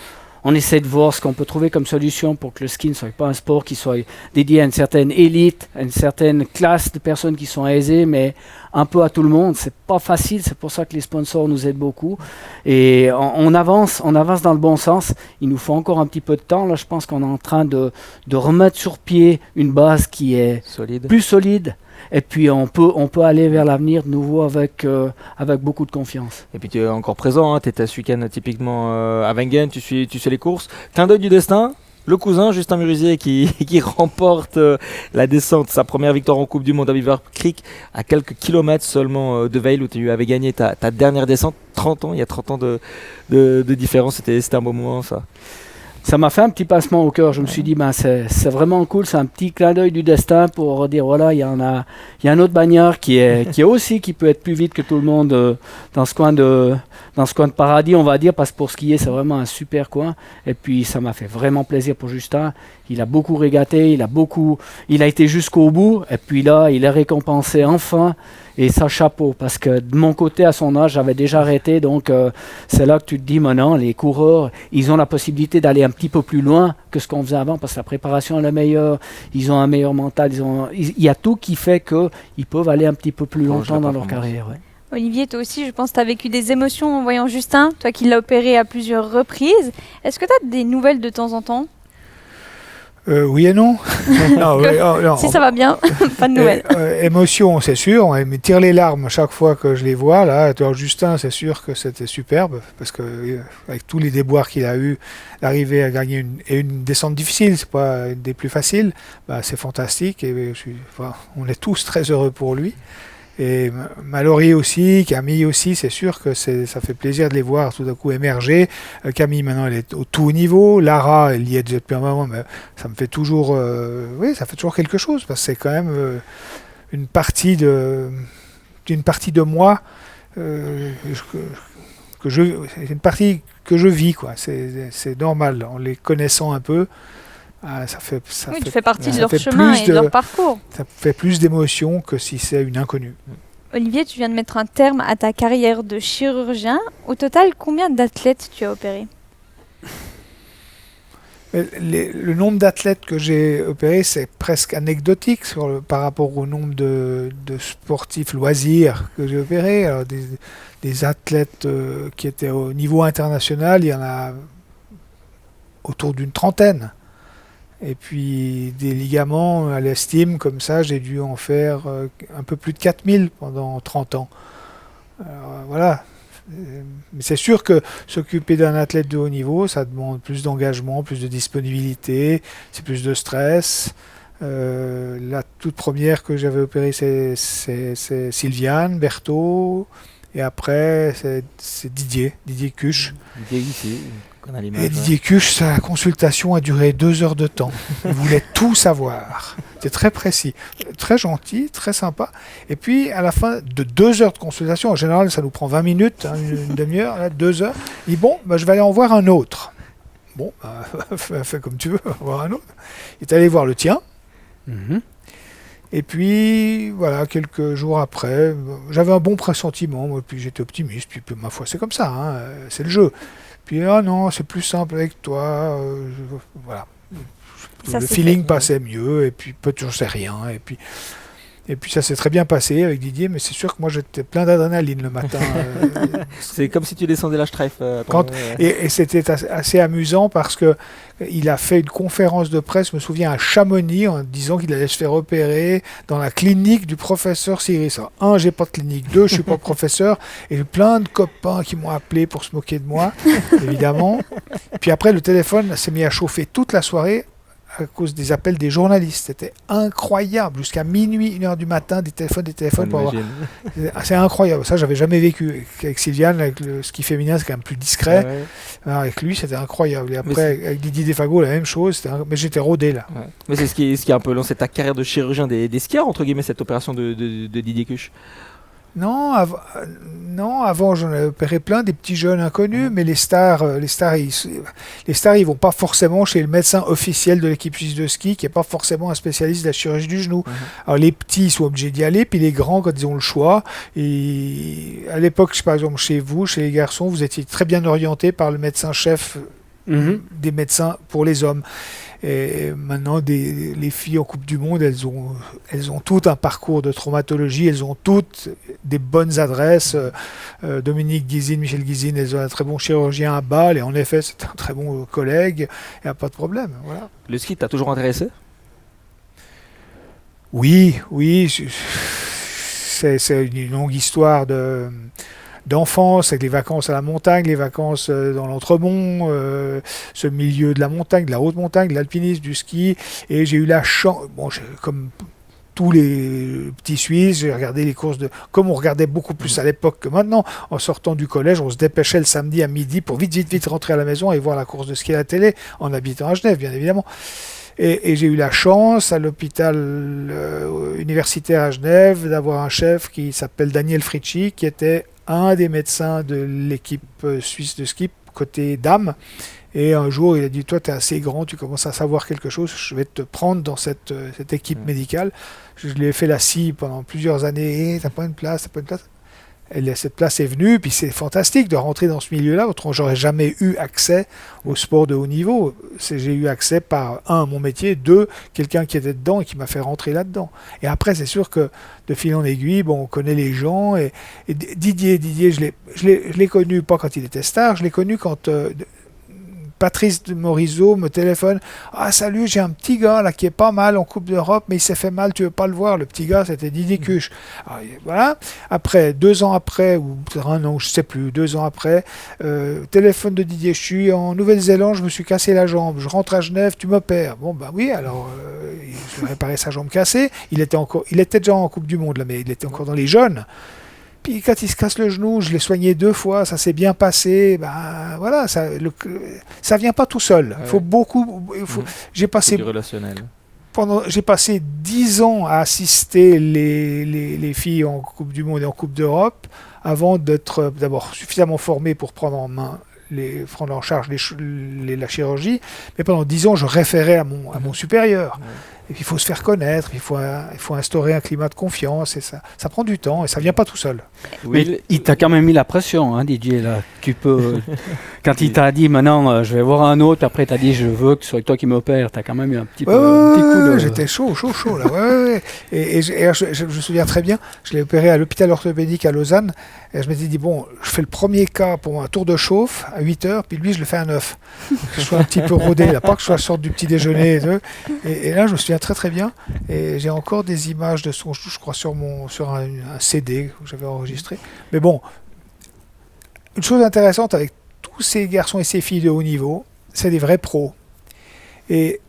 On essaie de voir ce qu'on peut trouver comme solution pour que le ski ne soit pas un sport qui soit dédié à une certaine élite, à une certaine classe de personnes qui sont aisées, mais un peu à tout le monde. C'est pas facile, c'est pour ça que les sponsors nous aident beaucoup. Et on avance dans le bon sens. Il nous faut encore un petit peu de temps. Là, je pense qu'on est en train de remettre sur pied une base qui est plus solide. Et puis on peut aller vers l'avenir de nouveau avec beaucoup de confiance. Et puis tu es encore présent, hein, tu étais à ce week-end typiquement à Wengen, tu suis les courses. Clin d'œil du destin, le cousin Justin Murisier qui remporte la descente, sa première victoire en Coupe du Monde à Beaver Creek, à quelques kilomètres seulement de Vail où tu avais gagné ta dernière descente, 30 ans, il y a 30 ans de différence, c'était un beau moment ça. Ça m'a fait un petit passement au cœur. Je me suis dit, c'est vraiment cool. C'est un petit clin d'œil du destin pour dire, voilà, il y a un autre bagnard qui peut être plus vite que tout le monde dans ce coin de paradis, on va dire, parce que pour skier, c'est vraiment un super coin. Et puis, ça m'a fait vraiment plaisir pour Justin. Il a beaucoup régaté, il a été jusqu'au bout. Et puis là, il est récompensé enfin. Et ça, chapeau, parce que de mon côté, à son âge, j'avais déjà arrêté. Donc, c'est là que tu te dis, maintenant, les coureurs, ils ont la possibilité d'aller un petit peu plus loin que ce qu'on faisait avant, parce que la préparation est la meilleure, ils ont un meilleur mental, il y a tout qui fait qu'ils peuvent aller un petit peu plus longtemps dans leur carrière. Ouais. Olivier, toi aussi, je pense que tu as vécu des émotions en voyant Justin, toi qui l'as opéré à plusieurs reprises. Est-ce que tu as des nouvelles de temps en temps ? Oui et non. Non. Si ça va bien, pas de nouvelles. Émotion, c'est sûr. On me tire les larmes chaque fois que je les vois. Là, Justin, c'est sûr que c'était superbe parce que avec tous les déboires qu'il a eu, d'arriver à gagner une descente difficile, c'est pas une des plus faciles. C'est fantastique et on est tous très heureux pour lui. Et Mallory aussi, Camille aussi, c'est sûr que ça fait plaisir de les voir tout d'un coup émerger. Camille maintenant elle est au tout haut niveau, Lara elle y est depuis un moment, mais ça me fait toujours, ça fait toujours quelque chose parce que c'est quand même une partie de moi c'est une partie que je vis quoi. C'est normal en les connaissant un peu. Tu fais partie de leur chemin et de leur parcours. Ça fait plus d'émotion que si c'est une inconnue. Olivier, tu viens de mettre un terme à ta carrière de chirurgien. Au total, combien d'athlètes tu as opéré ? Le nombre d'athlètes que j'ai opérés, c'est presque anecdotique par rapport au nombre de sportifs loisirs que j'ai opérés. Alors, des athlètes qui étaient au niveau international, il y en a autour d'une trentaine. Et puis des ligaments à l'estime, comme ça, j'ai dû en faire un peu plus de 4000 pendant 30 ans. Voilà. Mais c'est sûr que s'occuper d'un athlète de haut niveau, ça demande plus d'engagement, plus de disponibilité, c'est plus de stress. La toute première que j'avais opérée, c'est Sylviane Berthaud. Et après, c'est Didier Cuche. Didier ici. Et Didier Cuche, sa consultation a duré 2 heures de temps. Il voulait tout savoir. C'était très précis, très gentil, très sympa. Et puis, à la fin de 2 heures de consultation, en général, ça nous prend 20 minutes, une demi-heure, là, 2 heures, il dit, bon, je vais aller en voir un autre. Bon, fais comme tu veux, voir un autre. Il est allé voir le tien. Et puis, voilà, quelques jours après, j'avais un bon pressentiment, moi, puis j'étais optimiste, puis ma foi, c'est comme ça, hein, c'est le jeu. Puis, non, c'est plus simple avec toi, voilà. Le feeling passait mieux, et puis peut-être j'en sais rien, et puis ça s'est très bien passé avec Didier, mais c'est sûr que moi j'étais plein d'adrénaline le matin. C'est comme si tu descendais la Streif. Et c'était assez amusant parce que il a fait une conférence de presse, je me souviens, à Chamonix, en disant qu'il allait se faire opérer dans la clinique du professeur Cyrus. Alors, 1, j'ai pas de clinique, 2, je suis pas professeur, et j'ai plein de copains qui m'ont appelé pour se moquer de moi, évidemment. Puis après, le téléphone s'est mis à chauffer toute la soirée à cause des appels des journalistes. C'était incroyable. Jusqu'à minuit, 1h du matin, des téléphones pour avoir... C'est incroyable. Ça, j'avais jamais vécu. Avec Sylviane, avec le ski féminin, c'est quand même plus discret. Ouais. Alors, avec lui, c'était incroyable. Et après, avec Didier Defago, la même chose. Mais j'étais rodé, là. Ouais. Mais c'est ce qui a un peu lancé ta carrière de chirurgien des skieurs, entre guillemets, cette opération de Didier Cuche. Non, avant j'en ai opéré plein des petits jeunes inconnus, mais les stars ils vont pas forcément chez le médecin officiel de l'équipe suisse de ski, qui est pas forcément un spécialiste de la chirurgie du genou. Alors les petits ils sont obligés d'y aller, puis les grands quand ils ont le choix. Et à l'époque, par exemple chez vous, chez les garçons, vous étiez très bien orientés par le médecin chef des médecins pour les hommes. Et maintenant, les filles en Coupe du Monde, elles ont toutes un parcours de traumatologie, elles ont toutes des bonnes adresses. Dominique Guizine, Michel Guizine, elles ont un très bon chirurgien à Bâle, et en effet, c'est un très bon collègue, il n'y a pas de problème. Voilà. Le ski t'a toujours intéressé ? Oui, c'est une longue histoire d'enfance, avec les vacances à la montagne, les vacances dans l'Entremont, ce milieu de la montagne, de la haute montagne, de l'alpinisme, du ski. Et j'ai eu la chance, comme tous les petits Suisses, j'ai regardé les courses comme on regardait beaucoup plus à l'époque que maintenant, en sortant du collège, on se dépêchait le samedi à midi pour vite rentrer à la maison et voir la course de ski à la télé, en habitant à Genève, bien évidemment. Et j'ai eu la chance, à l'hôpital universitaire à Genève, d'avoir un chef qui s'appelle Daniel Fritschi, qui était un des médecins de l'équipe suisse de ski, côté dames. Et un jour, il a dit, toi, tu es assez grand, tu commences à savoir quelque chose, je vais te prendre dans cette équipe médicale. Je lui ai fait la scie pendant plusieurs années, t'as pas une place. Cette place est venue, puis c'est fantastique de rentrer dans ce milieu-là, autrement j'aurais jamais eu accès au sport de haut niveau. J'ai eu accès par, mon métier, deux, quelqu'un qui était dedans et qui m'a fait rentrer là-dedans. Et après, c'est sûr que de fil en aiguille, on connaît les gens, et Didier, je l'ai connu pas quand il était star, je l'ai connu quand... Patrice de Morisot me téléphone. Ah, salut, j'ai un petit gars là qui est pas mal en Coupe d'Europe, mais il s'est fait mal, tu veux pas le voir? Le petit gars, c'était Didier Cuche. Alors, voilà. Après, 2 ans après, ou peut-être un an, je sais plus, 2 ans après, téléphone de Didier, je suis en Nouvelle-Zélande, je me suis cassé la jambe, je rentre à Genève, tu m'opères. Bon, bah oui, alors, je vais réparer sa jambe cassée. Il était déjà en Coupe du Monde, là, mais il était encore dans les jeunes. Puis quand il se casse le genou, je l'ai soigné 2 fois, ça s'est bien passé. Ben voilà, ça vient pas tout seul. Il faut beaucoup. J'ai passé du relationnel. J'ai passé 10 ans à assister les filles en Coupe du Monde et en Coupe d'Europe avant d'être d'abord suffisamment formé pour prendre en charge la chirurgie. Mais pendant 10 ans, je référais à mon supérieur. Ouais. Et puis il faut se faire connaître, il faut instaurer un climat de confiance, et ça prend du temps, et ça vient pas tout seul. Oui, mais il t'a quand même mis la pression, hein, Didier, là. Tu peux, quand il t'a dit maintenant je vais voir un autre, après t'as dit je veux que ce soit toi qui m'opère, t'as quand même eu un petit coup de... J'étais chaud là. Ouais. Et je me souviens très bien, je l'ai opéré à l'hôpital orthopédique à Lausanne, et je m'étais dit bon, je fais le premier cas pour un tour de chauffe à 8h, puis lui je le fais à 9. Que je sois un petit peu rodé, là, pas que je sois sorte du petit déjeuner. Et là je me souviens très bien, et j'ai encore des images de son, je crois, sur un CD que j'avais enregistré. Mais bon, une chose intéressante avec tous ces garçons et ces filles de haut niveau, c'est des vrais pros. Et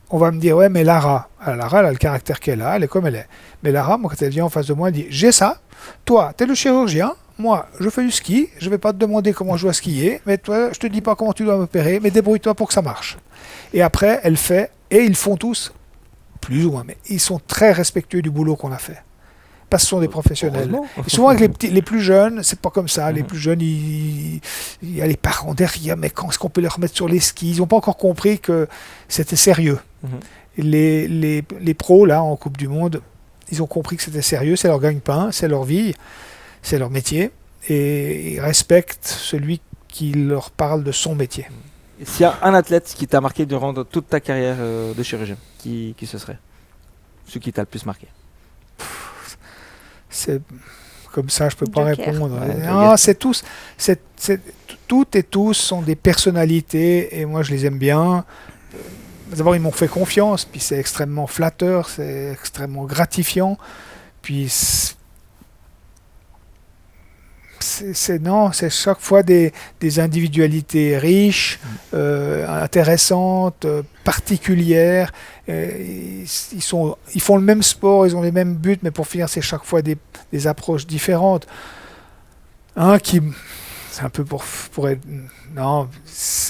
on va me dire, ouais, mais Lara, elle a le caractère qu'elle a, elle est comme elle est. Mais Lara, moi, quand elle vient en face de moi, elle dit, j'ai ça, toi, t'es le chirurgien, moi, je fais du ski, je vais pas te demander comment je dois skier, mais toi, je te dis pas comment tu dois m'opérer, mais débrouille-toi pour que ça marche. Et après, elle fait, et ils font tous, plus ou moins, mais ils sont très respectueux du boulot qu'on a fait. Parce que ce sont des professionnels. Et souvent, avec les plus jeunes, c'est pas comme ça. Les plus jeunes, il y a les parents derrière, mais quand est-ce qu'on peut les remettre sur les skis? Ils n'ont pas encore compris que c'était sérieux. Les pros, là, en Coupe du Monde, ils ont compris que c'était sérieux, c'est leur gagne-pain, c'est leur vie, c'est leur métier, et ils respectent celui qui leur parle de son métier. S'il y a un athlète qui t'a marqué durant toute ta carrière de chirurgien, qui ce serait? Celui qui t'a le plus marqué? C'est comme ça, je peux pas répondre. Non, c'est tous, toutes et tous sont des personnalités, et moi je les aime bien. D'abord, ils m'ont fait confiance, puis c'est extrêmement flatteur, c'est extrêmement gratifiant, puis c'est chaque fois des individualités riches, intéressantes, particulières. Ils font le même sport, ils ont les mêmes buts, mais pour finir, c'est chaque fois des approches différentes. C'est un peu pour être... Non,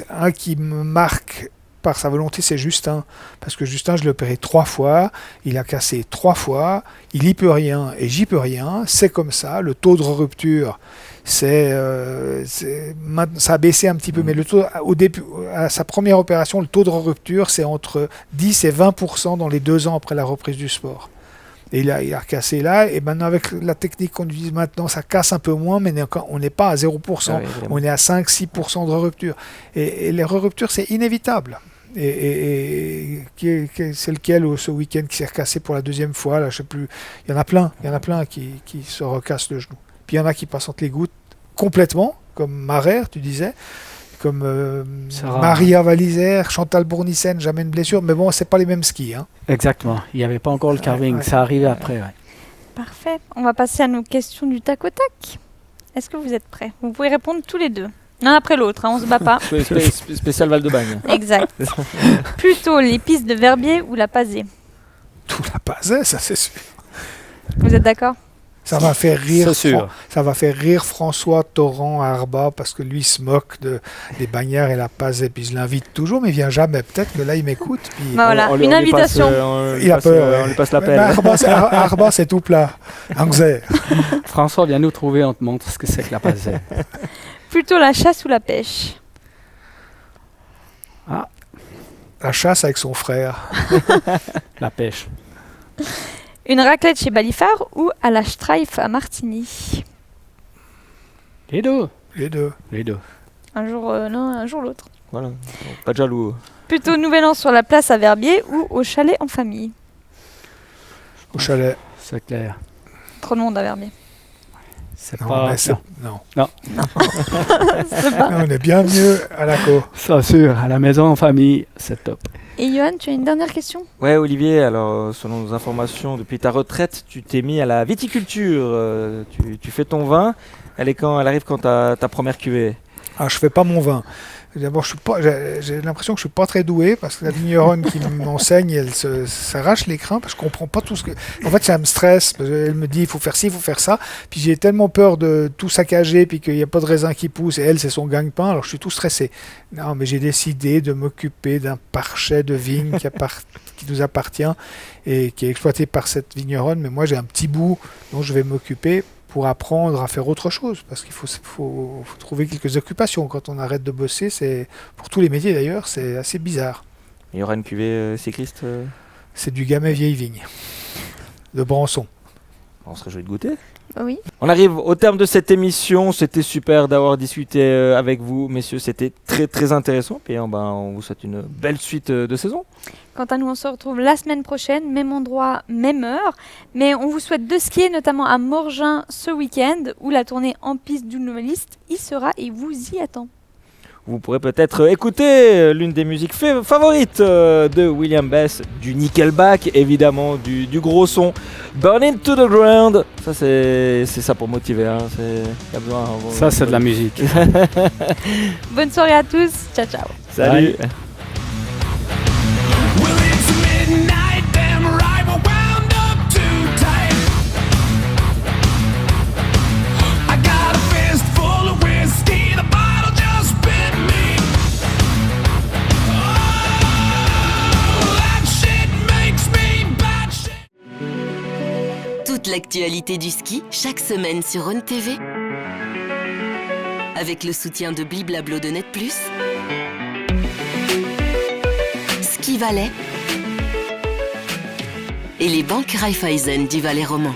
un qui me marque par sa volonté, c'est Justin. Parce que Justin, je l'ai opéré 3 fois, il a cassé 3 fois, il y peut rien et j'y peux rien, c'est comme ça. Le taux de rupture, ça a baissé un petit peu, mais le taux, au début, à sa première opération, le taux de rupture, c'est entre 10 et 20% dans les 2 ans après la reprise du sport. Et il a recassé là, et maintenant avec la technique qu'on utilise maintenant, ça casse un peu moins, mais on n'est pas à 0%, on est à 5-6% de rupture. Et les ruptures, c'est inévitable. Et c'est lequel ce week-end qui s'est recassé pour la 2e fois, là, je sais plus. Il y en a plein qui se recassent le genou. Puis il y en a qui passent entre les gouttes complètement, comme Marer, tu disais. comme Maria Valizer, Chantal Bournissen, jamais une blessure. Mais bon, c'est pas les mêmes skis. Hein. Exactement. Il n'y avait pas encore le carving. Ça arrivait après. Ouais. Parfait. On va passer à nos questions du tac au tac. Est-ce que vous êtes prêts? Vous pouvez répondre tous les deux. L'un après l'autre, hein, on se bat pas. Spécial Val-de-Bagne. Exact. Plutôt les pistes de Verbier ou la Pazée? Tout la Pazée, ça c'est sûr. Vous êtes d'accord? Ça va faire rire. C'est sûr. Ça va faire rire François Torrent à Arba parce que lui se moque des bagnards et la Pazée. Puis je l'invite toujours, mais il vient jamais. Peut-être que là il m'écoute. Puis voilà, une invitation. Il a peur. On lui passe l'appel. Arba, c'est tout plat. Angers. François, viens nous trouver, on te montre ce que c'est que la Pazée. Plutôt la chasse ou la pêche? La chasse avec son frère. La pêche. Une raclette chez Balifard ou à la Streif à Martigny? Les deux. Les deux. Les deux. Un jour l'un, un jour l'autre. Voilà, pas de jaloux. Plutôt Nouvel An sur la place à Verbier ou au chalet en famille? Au chalet. C'est clair. Trop de monde à Verbier. C'est Non, pas... mais c'est... Non. C'est pas. On est bien mieux à la co. Ça sûr, à la maison en famille, c'est top. Et Johan, tu as une dernière question? Ouais, Olivier, alors selon nos informations, depuis ta retraite, tu t'es mis à la viticulture. Tu fais ton vin. Elle arrive quand ta première cuvée? Je fais pas mon vin. D'abord, j'ai l'impression que je suis pas très doué parce que la vigneronne qui m'enseigne, elle s'arrache les crins parce que je comprends pas tout ce que. En fait, ça me stresse. Elle me dit il faut faire ci, il faut faire ça. Puis j'ai tellement peur de tout saccager puis qu'il n'y a pas de raisin qui pousse et elle c'est son gagne-pain. Alors je suis tout stressé. Non, mais j'ai décidé de m'occuper d'un parchet de vigne qui nous appartient et qui est exploité par cette vigneronne. Mais moi j'ai un petit bout dont je vais m'occuper pour apprendre à faire autre chose, parce qu'il faut trouver quelques occupations quand on arrête de bosser. C'est pour tous les métiers d'ailleurs, c'est assez bizarre. Il y aura une cuvée Séchrist C'est du Gamay vieille vigne de Branson. On se réjouit de goûter. Oui. On arrive au terme de cette émission. C'était super d'avoir discuté avec vous, messieurs. C'était très très intéressant. Et on vous souhaite une belle suite de saison. Quant à nous, on se retrouve la semaine prochaine, même endroit, même heure. Mais on vous souhaite de skier, notamment à Morgin ce week-end, où la tournée en piste du Noveliste y sera et vous y attend. Vous pourrez peut-être écouter l'une des musiques favorites de William Bess, du Nickelback, évidemment, du gros son. Burn Into the Ground. Ça, c'est ça pour motiver. Hein. Y a besoin, ça, c'est de la musique. Bonne soirée à tous. Ciao, ciao. Salut. Bye. Toute l'actualité du ski, chaque semaine sur Rhône TV. Avec le soutien de Bliblablo de Net+, Ski Valais et les banques Raiffeisen du Valais roman.